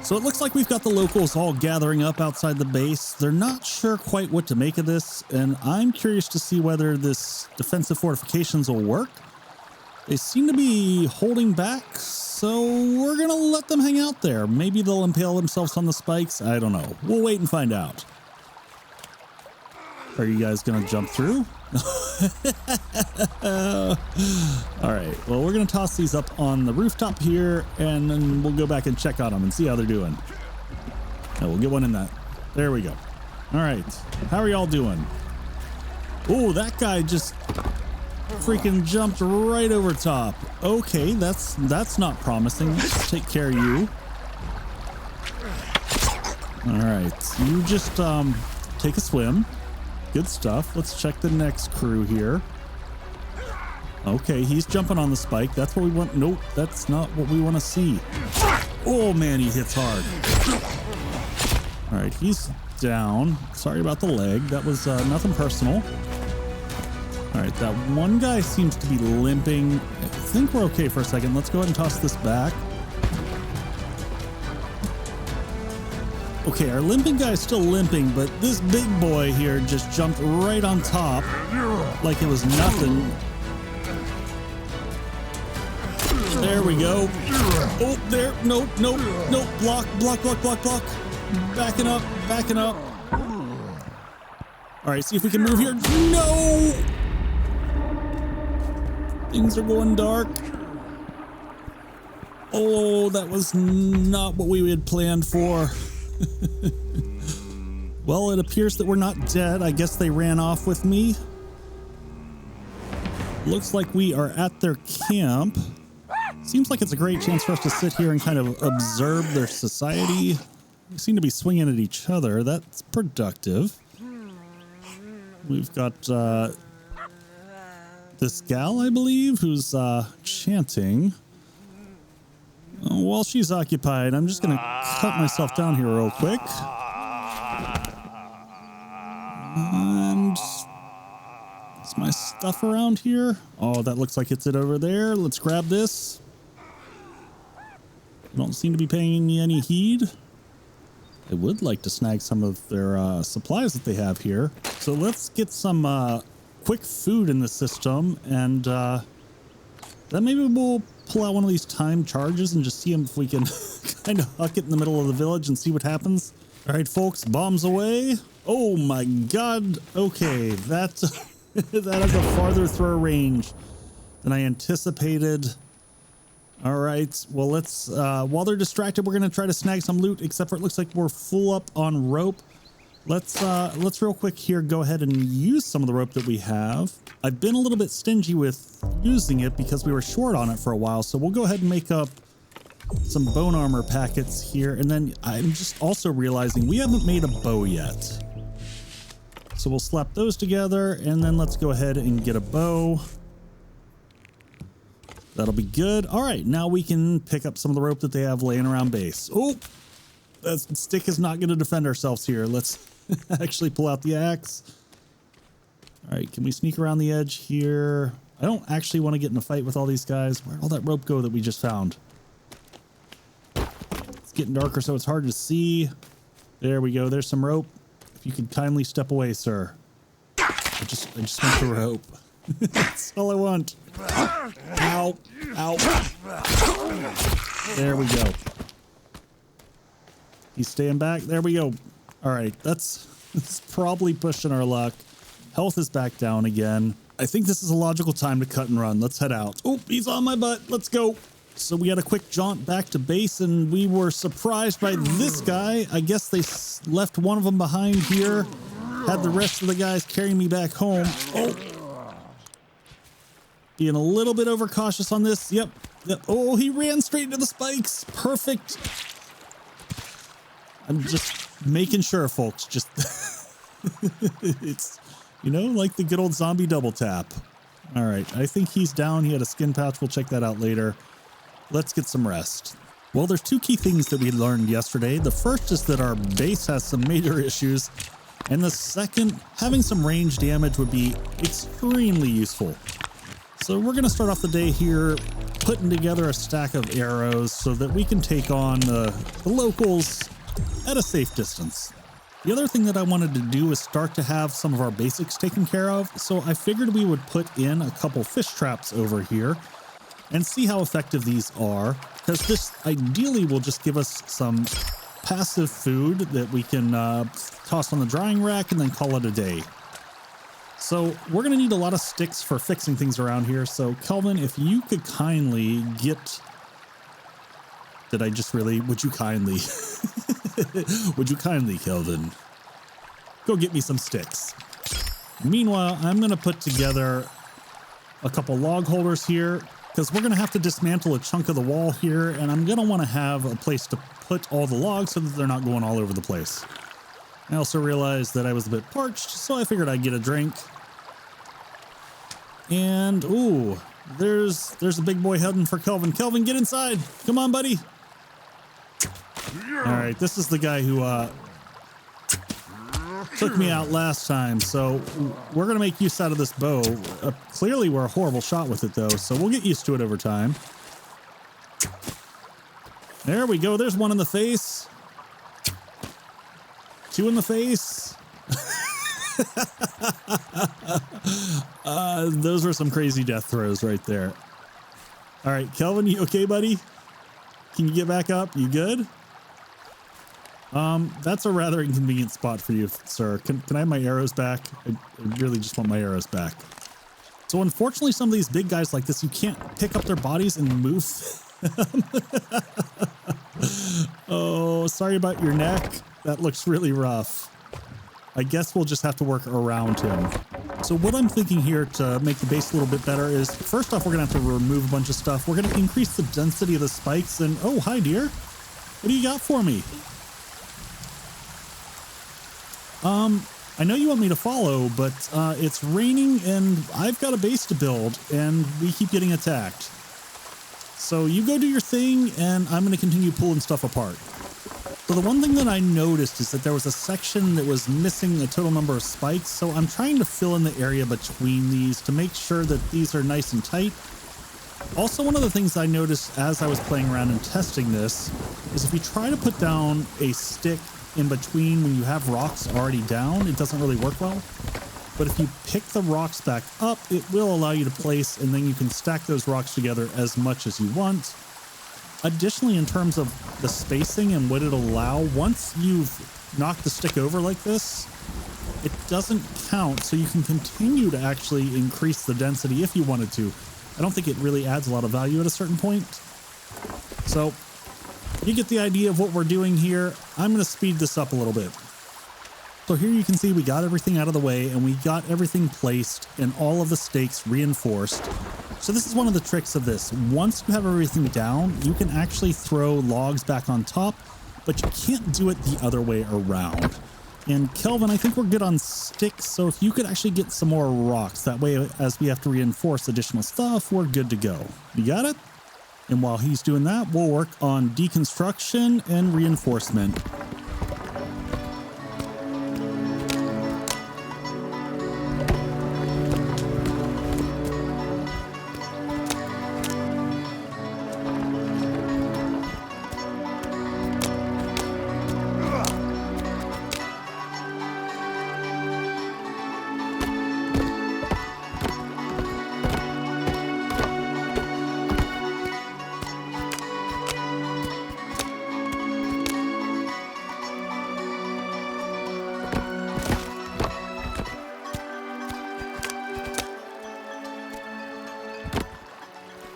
So it looks like we've got the locals all gathering up outside the base. They're not sure quite what to make of this, and I'm curious to see whether this defensive fortifications will work. They seem to be holding back, so we're gonna let them hang out there. Maybe they'll impale themselves on the spikes. I don't know. We'll wait and find out. Are you guys gonna jump through? All right, well, we're gonna toss these up on the rooftop here, and then we'll go back and check on them and see how they're doing. We'll get one in that. There we go. All right, how are y'all doing? Oh, that guy just freaking jumped right over top. Okay, that's not promising. Let's take care of you. All right, you just take a swim. Good stuff. Let's check the next crew here. Okay, he's jumping on the spike. That's what we want. Nope, that's not what we want to see. Oh man, he hits hard. All right, he's down. Sorry about the leg. That was nothing personal. All right, that one guy seems to be limping. I think we're okay for a second. Let's go ahead and toss this back. Okay, our limping guy's still limping, but this big boy here just jumped right on top like it was nothing. There we go. Oh, there. Nope. Block. Backing up. All right, see if we can move here. No! Things are going dark. Oh, that was not what we had planned for. Well, it appears that we're not dead. I guess they ran off with me. Looks like we are at their camp. Seems like it's a great chance for us to sit here and kind of observe their society. They seem to be swinging at each other. That's productive. We've got this gal, I believe, who's chanting. While she's occupied, I'm just going to cut myself down here real quick. And is my stuff around here? Oh, that looks like it's it over there. Let's grab this. Don't seem to be paying me any heed. I would like to snag some of their supplies that they have here. So let's get some quick food in the system, and then maybe we'll pull out one of these time charges and just see if we can kind of huck it in the middle of the village and see what happens. All right, folks, bombs away. Oh my God. Okay, that has a farther throw range than I anticipated. All right, well, let's while they're distracted, we're gonna try to snag some loot, except for it looks like we're full up on rope. Let's real quick here go ahead and use some of the rope that we have. I've been a little bit stingy with using it because we were short on it for a while, so we'll go ahead and make up some bone armor packets here. And then I'm just also realizing we haven't made a bow yet, so we'll slap those together, and then let's go ahead and get a bow. That'll be good. All right, now we can pick up some of the rope that they have laying around base. Oh, that stick is not going to defend ourselves here. Let's actually pull out the axe. All right, can we sneak around the edge here? I don't actually want to get in a fight with all these guys. Where'd all that rope go that we just found? It's getting darker, so it's hard to see. There we go. There's some rope. If you could kindly step away, sir. I just want the rope. That's all I want. Ow. There we go. He's staying back. There we go. All right, that's probably pushing our luck. Health is back down again. I think this is a logical time to cut and run. Let's head out. Oh, he's on my butt. Let's go. So we had a quick jaunt back to base, and we were surprised by this guy. I guess they left one of them behind here. Had the rest of the guys carry me back home. Oh. Being a little bit overcautious on this. Yep. Oh, he ran straight into the spikes. Perfect. I'm just making sure, folks. Just it's, you know, like the good old zombie double tap. All right. I think he's down. He had a skin pouch. We'll check that out later. Let's get some rest. Well, there's two key things that we learned yesterday. The first is that our base has some major issues. And the second, having some range damage would be extremely useful. So we're going to start off the day here putting together a stack of arrows so that we can take on the locals at a safe distance. The other thing that I wanted to do is start to have some of our basics taken care of, so I figured we would put in a couple fish traps over here and see how effective these are, because this ideally will just give us some passive food that we can toss on the drying rack and then call it a day. So we're going to need a lot of sticks for fixing things around here. So Kelvin, if you could kindly get... Would you kindly? Would you kindly, Kelvin? Go get me some sticks. Meanwhile, I'm going to put together a couple log holders here, because we're going to have to dismantle a chunk of the wall here, and I'm going to want to have a place to put all the logs so that they're not going all over the place. I also realized that I was a bit parched, so I figured I'd get a drink. And, ooh, there's a big boy heading for Kelvin. Kelvin, get inside. Come on, buddy. All right, this is the guy who took me out last time, so we're going to make use out of this bow. Clearly, we're a horrible shot with it, though, so we'll get used to it over time. There we go. There's one in the face. Two in the face. Those were some crazy death throws right there. All right, Kelvin, you okay, buddy? Can you get back up? You good? That's a rather inconvenient spot for you, sir. Can I have my arrows back? I really just want my arrows back. So unfortunately, some of these big guys like this, you can't pick up their bodies and move them. Oh, sorry about your neck. That looks really rough. I guess we'll just have to work around him. So what I'm thinking here to make the base a little bit better is, first off, we're going to have to remove a bunch of stuff. We're going to increase the density of the spikes. And, oh, hi, dear. What do you got for me? I know you want me to follow, but it's raining and I've got a base to build and we keep getting attacked. So you go do your thing and I'm going to continue pulling stuff apart. So the one thing that I noticed is that there was a section that was missing a total number of spikes. So I'm trying to fill in the area between these to make sure that these are nice and tight. Also, one of the things I noticed as I was playing around and testing this is if you try to put down a stick in between when you have rocks already down, it doesn't really work well. But if you pick the rocks back up, it will allow you to place, and then you can stack those rocks together as much as you want. Additionally, in terms of the spacing and what it'll allow, once you've knocked the stick over like this, it doesn't count, so you can continue to actually increase the density if you wanted to. I don't think it really adds a lot of value at a certain point. So you get the idea of what we're doing here. I'm going to speed this up a little bit. So here you can see we got everything out of the way and we got everything placed and all of the stakes reinforced. So this is one of the tricks of this. Once you have everything down, you can actually throw logs back on top, but you can't do it the other way around. And Kelvin, I think we're good on sticks. So if you could actually get some more rocks, that way as we have to reinforce additional stuff, we're good to go. You got it? And while he's doing that, we'll work on deconstruction and reinforcement.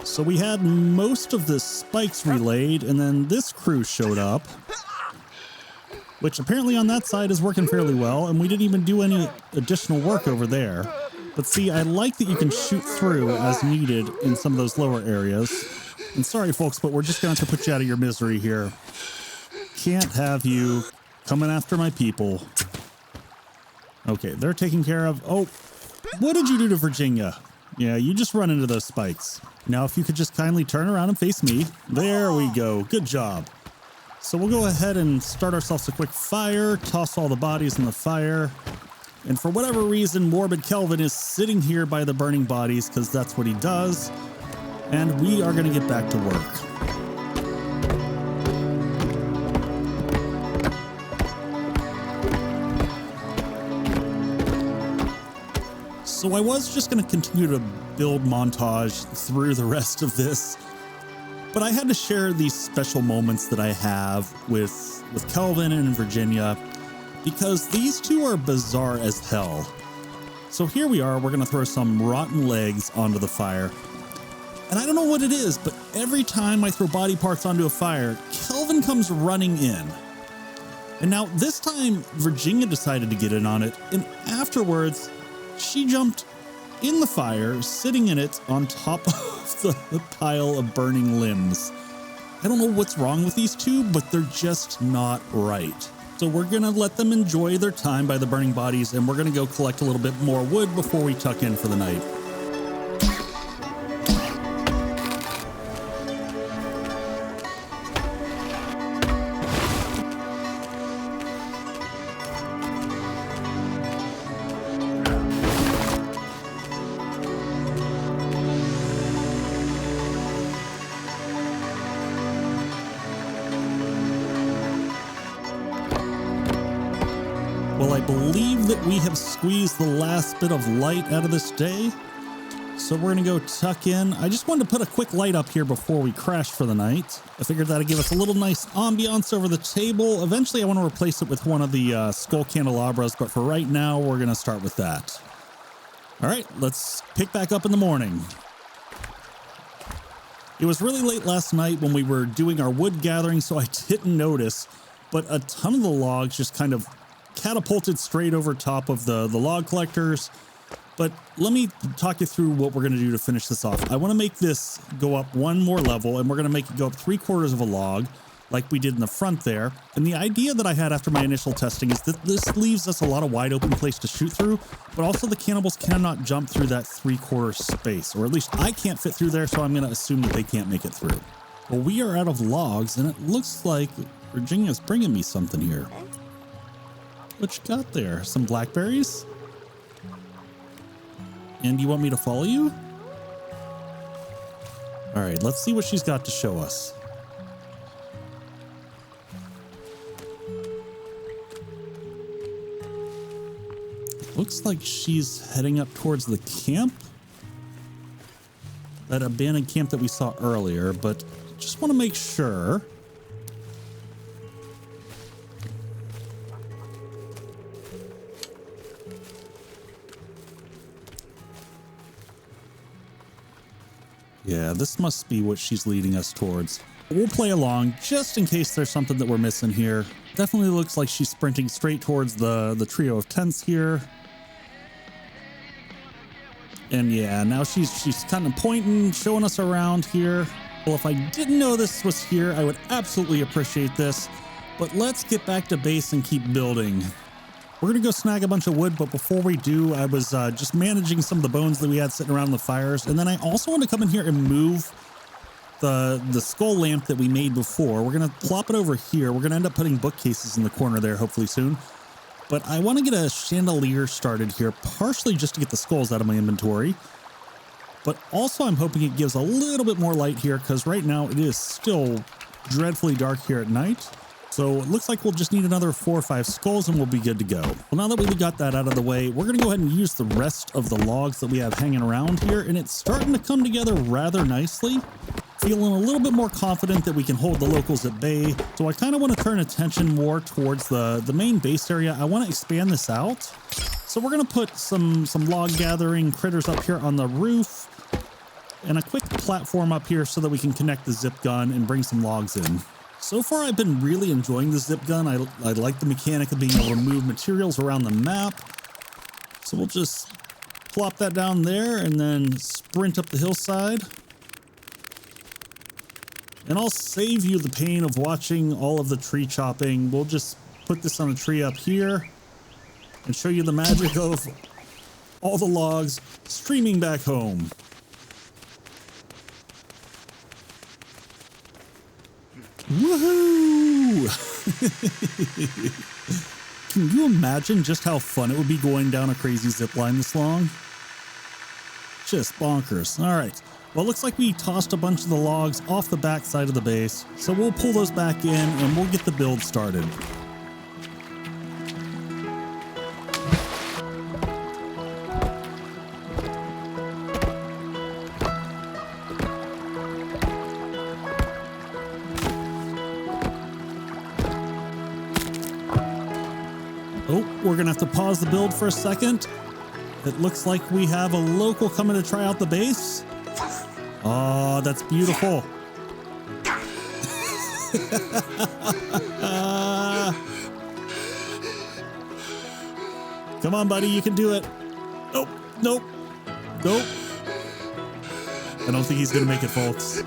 So we had most of the spikes relayed, and then this crew showed up, which apparently on that side is working fairly well, and we didn't even do any additional work over there. But see, I like that you can shoot through as needed in some of those lower areas. And sorry, folks, but we're just going to have to put you out of your misery here. Can't have you coming after my people. Okay, they're taken care of. Oh, what did you do to Virginia? Yeah, you just run into those spikes. Now, if you could just kindly turn around and face me. There we go. Good job. So we'll go ahead and start ourselves a quick fire, toss all the bodies in the fire. And for whatever reason, Morbid Kelvin is sitting here by the burning bodies because that's what he does. and we are going to get back to work. So I was just going to continue to build montage through the rest of this, but I had to share these special moments that I have with Kelvin and Virginia, because these two are bizarre as hell. So here we are, we're going to throw some rotten legs onto the fire. And I don't know what it is, but every time I throw body parts onto a fire, Kelvin comes running in. And now this time, Virginia decided to get in on it, and afterwards, she jumped in the fire, sitting in it on top of the pile of burning limbs. I don't know what's wrong with these two, but they're just not right. So we're gonna let them enjoy their time by the burning bodies, and we're gonna go collect a little bit more wood before we tuck in for the night. Well, I believe that we have squeezed the last bit of light out of this day, so we're gonna go tuck in. I just wanted to put a quick light up here before we crash for the night. I figured that'd give us a little nice ambiance over the table. Eventually I want to replace it with one of the skull candelabras, but for right now we're gonna start with that. All right, let's pick back up in the morning. It was really late last night when we were doing our wood gathering, so I didn't notice, but a ton of the logs just kind of catapulted straight over top of the log collectors. But let me talk you through what we're going to do to finish this off. I want to make this go up one more level, and we're going to make it go up 3/4 of a log like we did in the front there. And the idea that I had after my initial testing is that this leaves us a lot of wide open place to shoot through, but also the cannibals cannot jump through that 3/4 space, or at least I can't fit through there, so I'm going to assume that they can't make it through. Well, we are out of logs, and it looks like Virginia's bringing me something here. What you got there? Some blackberries? And you want me to follow you? All right, let's see what she's got to show us. Looks like she's heading up towards the camp. That abandoned camp that we saw earlier, but just want to make sure. Yeah, this must be what she's leading us towards. We'll play along just in case there's something that we're missing here. Definitely looks like she's sprinting straight towards the trio of tents here. And yeah, now she's kind of pointing, showing us around here. Well, if I didn't know this was here, I would absolutely appreciate this. But let's get back to base and keep building. We're going to go snag a bunch of wood, but before we do, I was just managing some of the bones that we had sitting around the fires. And then I also want to come in here and move the skull lamp that we made before. We're going to plop it over here. We're going to end up putting bookcases in the corner there, hopefully soon. But I want to get a chandelier started here, partially just to get the skulls out of my inventory. But also I'm hoping it gives a little bit more light here, because right now it is still dreadfully dark here at night. So it looks like we'll just need another 4 or 5 skulls and we'll be good to go. Well, now that we got that out of the way, we're going to go ahead and use the rest of the logs that we have hanging around here. And it's starting to come together rather nicely. Feeling a little bit more confident that we can hold the locals at bay. So I kind of want to turn attention more towards the main base area. I want to expand this out. So we're going to put some log gathering critters up here on the roof. And a quick platform up here so that we can connect the zip gun and bring some logs in. So far, I've been really enjoying the zip gun. I like the mechanic of being able to move materials around the map. So we'll just plop that down there and then sprint up the hillside. And I'll save you the pain of watching all of the tree chopping. We'll just put this on a tree up here and show you the magic of all the logs streaming back home. Woohoo! Can you imagine just how fun it would be going down a crazy zip line this long? Just bonkers. All right, Well, it looks like we tossed a bunch of the logs off the back side of the base, so we'll pull those back in and we'll get the build started. Oh, we're gonna have to pause the build for a second. It looks like we have a local coming to try out the base. Oh, that's beautiful. Come on, buddy, you can do it. Nope, nope, nope. I don't think he's gonna make it, folks.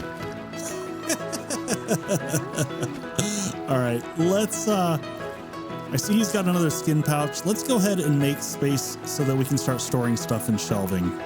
All right, let's, I see he's got another skin pouch. Let's go ahead and make space so that we can start storing stuff in shelving.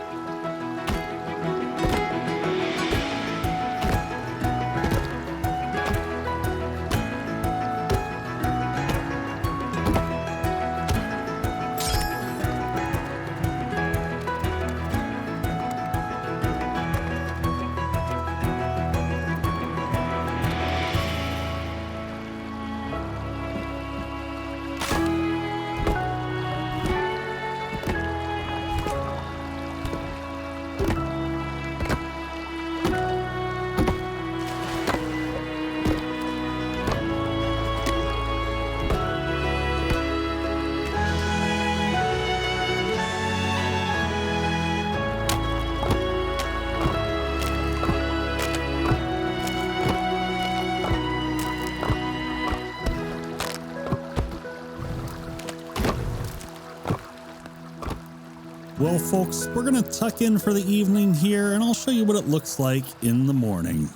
Well, folks, we're going to tuck in for the evening here, and I'll show you what it looks like in the morning.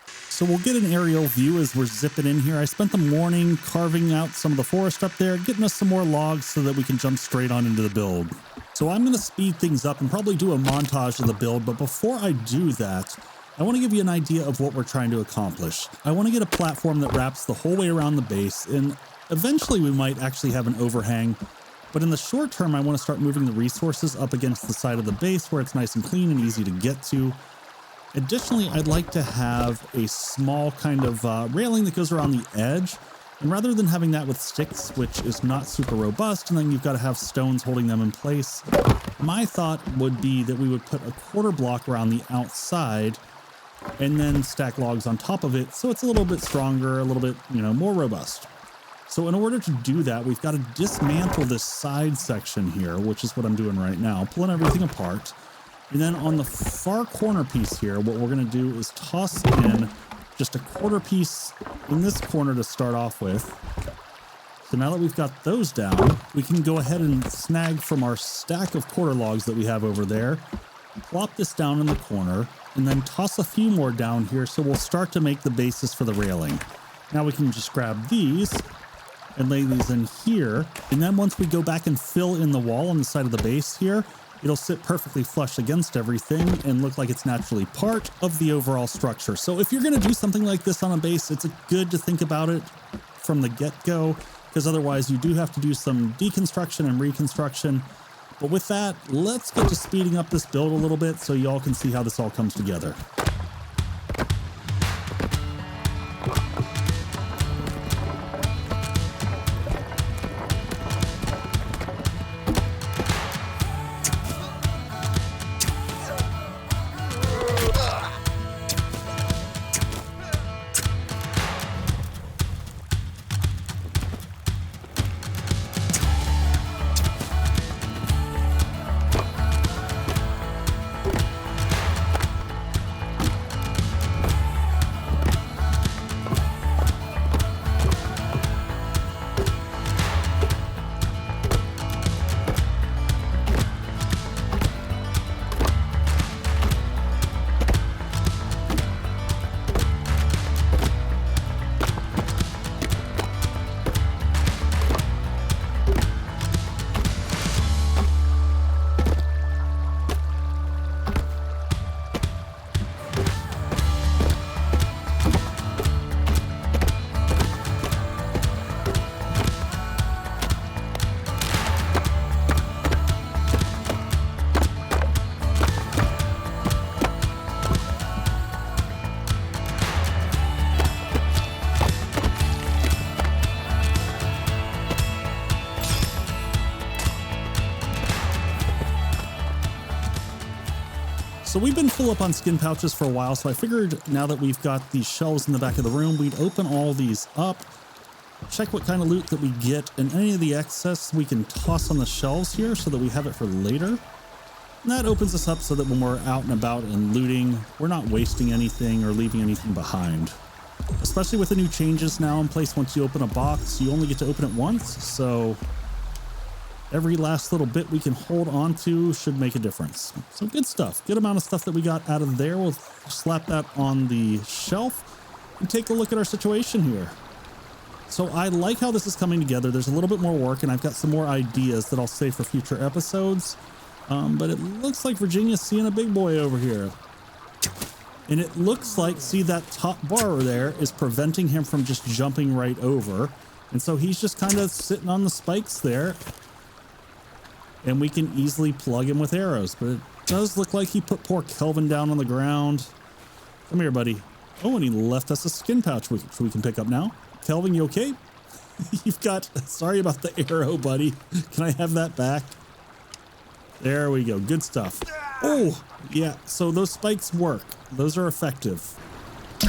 So we'll get an aerial view as we're zipping in here. I spent the morning carving out some of the forest up there, getting us some more logs so that we can jump straight on into the build. So I'm going to speed things up and probably do a montage of the build, but before I do that, I want to give you an idea of what we're trying to accomplish. I want to get a platform that wraps the whole way around the base, and eventually we might actually have an overhang. But in the short term, I want to start moving the resources up against the side of the base where it's nice and clean and easy to get to. Additionally, I'd like to have a small kind of railing that goes around the edge. And rather than having that with sticks, which is not super robust, and then you've got to have stones holding them in place, my thought would be that we would put a quarter block around the outside and then stack logs on top of it so it's a little bit stronger, a little bit, more robust. So in order to do that, we've got to dismantle this side section here, which is what I'm doing right now, pulling everything apart. And then on the far corner piece here, what we're going to do is toss in just a quarter piece in this corner to start off with. So now that we've got those down, we can go ahead and snag from our stack of quarter logs that we have over there, plop this down in the corner, and then toss a few more down here so we'll start to make the basis for the railing. Now we can just grab these and lay these in here. And then once we go back and fill in the wall on the side of the base here, it'll sit perfectly flush against everything and look like it's naturally part of the overall structure. So if you're going to do something like this on a base, it's good to think about it from the get-go, because otherwise you do have to do some deconstruction and reconstruction. But with that, let's get to speeding up this build a little bit so y'all can see how this all comes together. So we've been full up on skin pouches for a while, so I figured now that we've got these shelves in the back of the room, we'd open all these up, check what kind of loot that we get, and any of the excess we can toss on the shelves here so that we have it for later. And that opens us up so that when we're out and about and looting, we're not wasting anything or leaving anything behind. Especially with the new changes now in place, once you open a box, you only get to open it once, so every last little bit we can hold on to should make a difference. So good stuff. Good amount of stuff that we got out of there. We'll slap that on the shelf and take a look at our situation here. So I like how this is coming together. There's a little bit more work, and I've got some more ideas that I'll save for future episodes. But it looks like Virginia's seeing a big boy over here. And it looks like, see that top bar there is preventing him from just jumping right over. And so he's just kind of sitting on the spikes there. And we can easily plug him with arrows. But it does look like he put poor Kelvin down on the ground. Come here, buddy. Oh, and he left us a skin pouch which we can pick up now. Kelvin, you okay? You've got, sorry about the arrow, buddy. Can I have that back? There we go. Good stuff. Oh, yeah. So those spikes work. Those are effective.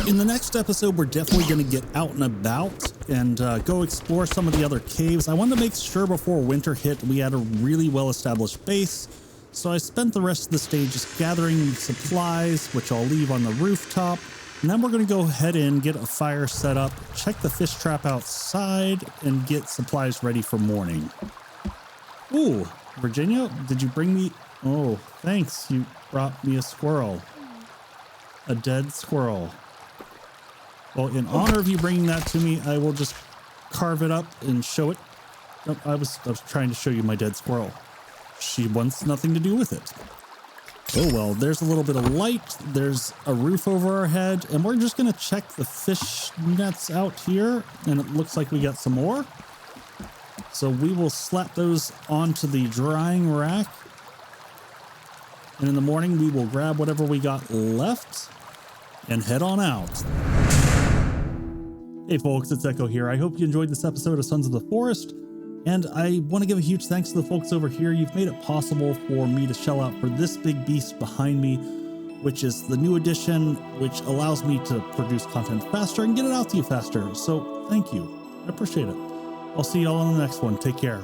In the next episode, we're definitely going to get out and about and go explore some of the other caves. I wanted to make sure before winter hit, we had a really well-established base. So I spent the rest of the stage just gathering supplies, which I'll leave on the rooftop. And then we're going to go head in, get a fire set up, check the fish trap outside, and get supplies ready for morning. Ooh. Virginia, did you bring me? Oh, thanks. You brought me a squirrel. A dead squirrel. Well, in honor of you bringing that to me, I will just carve it up and show it. Oh, I was trying to show you my dead squirrel. She wants nothing to do with it. Oh, well, there's a little bit of light. There's a roof over our head, and we're just going to check the fish nets out here, and it looks like we got some more. So we will slap those onto the drying rack. And in the morning, we will grab whatever we got left and head on out. Hey folks, it's Echo here. I hope you enjoyed this episode of Sons of the Forest. And I want to give a huge thanks to the folks over here. You've made it possible for me to shell out for this big beast behind me, which is the new edition, which allows me to produce content faster and get it out to you faster. So thank you. I appreciate it. I'll see y'all on the next one. Take care.